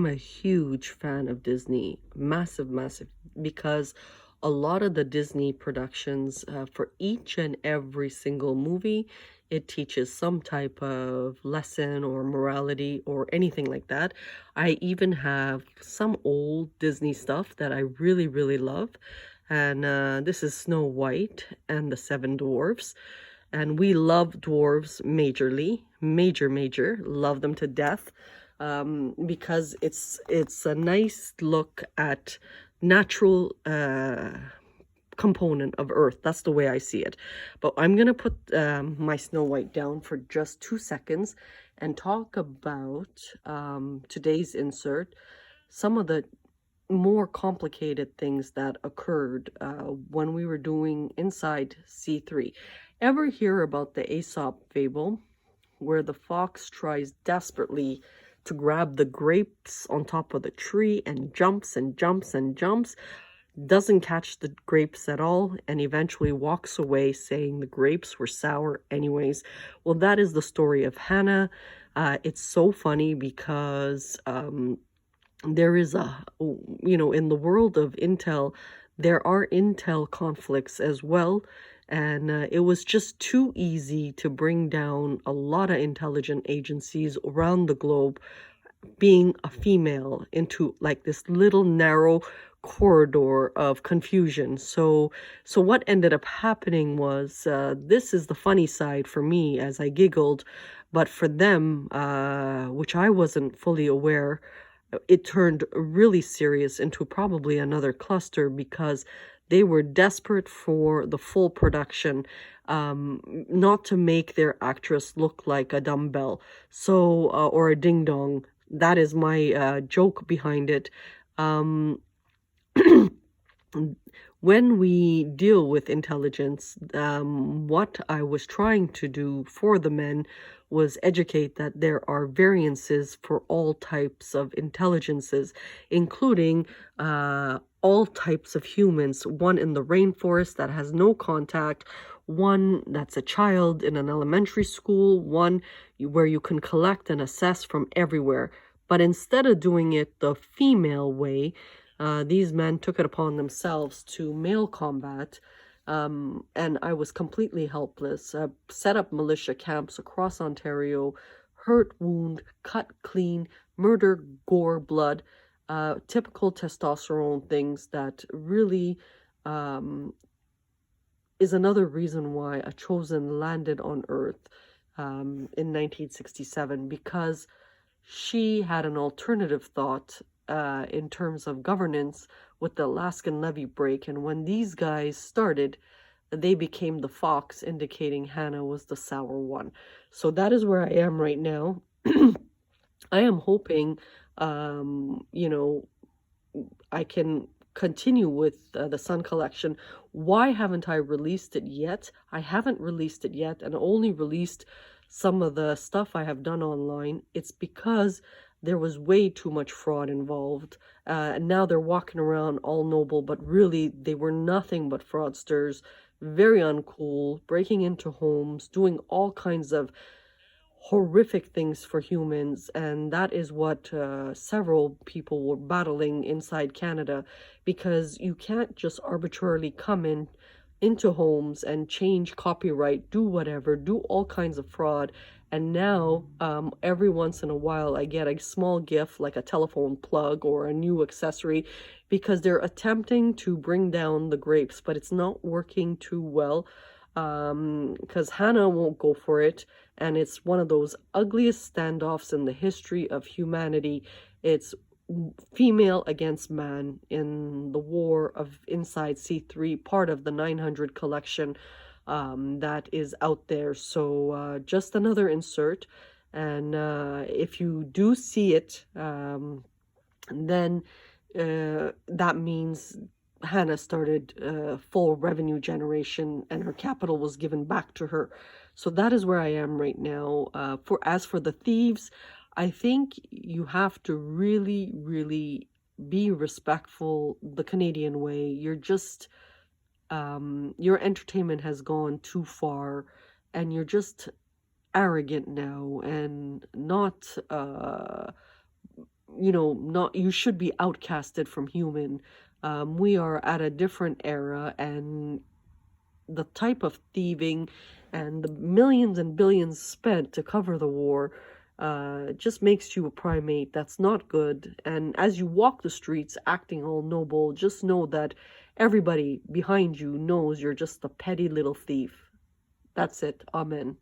I'm a huge fan of Disney, massive, because a lot of the Disney productions, for each and every single movie, it teaches some type of lesson or morality or anything like that. I even have some old Disney stuff that I really love. And this is Snow White and the Seven Dwarfs. And we love dwarves majorly, major, love them to death, because it's a nice look at natural component of Earth. That's the way I see it. But I'm gonna put my Snow White down for just 2 seconds and talk about today's insert, some of the more complicated things that occurred when we were doing Inside C3. Ever hear about the Aesop fable, where the fox tries desperately to grab the grapes on top of the tree and jumps and jumps and jumps, doesn't catch the grapes at all, and eventually walks away saying the grapes were sour anyways? Well, that is the story of Hanna. It's so funny because there is in the world of Intel, there are Intel conflicts as well. And it was just too easy to bring down a lot of intelligent agencies around the globe, being a female, into like this little narrow corridor of confusion. So what ended up happening was, this is the funny side for me as I giggled, but for them, which I wasn't fully aware, it turned really serious into probably another cluster, because they were desperate for the full production, not to make their actress look like a dumbbell, or a ding dong. That is my joke behind it. When we deal with intelligence, what I was trying to do for the men was educate that there are variances for all types of intelligences, including all types of humans. One in the rainforest that has no contact, one that's a child in an elementary school, one where you can collect and assess from everywhere. But instead of doing it the female way, these men took it upon themselves to male combat, and I was completely helpless. Set up militia camps across Ontario, hurt, wound, cut clean, murder, gore, blood, typical testosterone things that really is another reason why a chosen landed on Earth in 1967, because she had an alternative thought in terms of governance with the Alaskan levee break. And when these guys started, they became the fox, indicating Hanna was the sour one. So that is where I am right now. I am hoping, I can continue with the Sun collection. Why haven't I released it yet? I haven't released it yet, and only released some of the stuff I have done online. It's because there was way too much fraud involved. And now they're walking around all noble, but really they were nothing but fraudsters, very uncool, breaking into homes, doing all kinds of horrific things for humans. And that is what several people were battling inside Canada, because you can't just arbitrarily come into homes and change copyright, do whatever, do all kinds of fraud. And now every once in a while I get a small gift like a telephone plug or a new accessory, because they're attempting to bring down the grapes, but it's not working too well, because Hanna won't go for it. And it's one of those ugliest standoffs in the history of humanity. It's female against man in the war of Inside C3, part of the 900 collection that is out there. So just another insert. And if you do see it, then that means Hanna started full revenue generation, and her capital was given back to her. So that is where I am right now. As for the thieves, I think you have to really be respectful the Canadian way. You're just your entertainment has gone too far, and you're just arrogant now, and not not, you should be outcasted from human. We are at a different era, and the type of thieving and the millions and billions spent to cover the war just makes you a primate. That's not good. And as you walk the streets acting all noble, just know that everybody behind you knows you're just a petty little thief. That's it. Amen.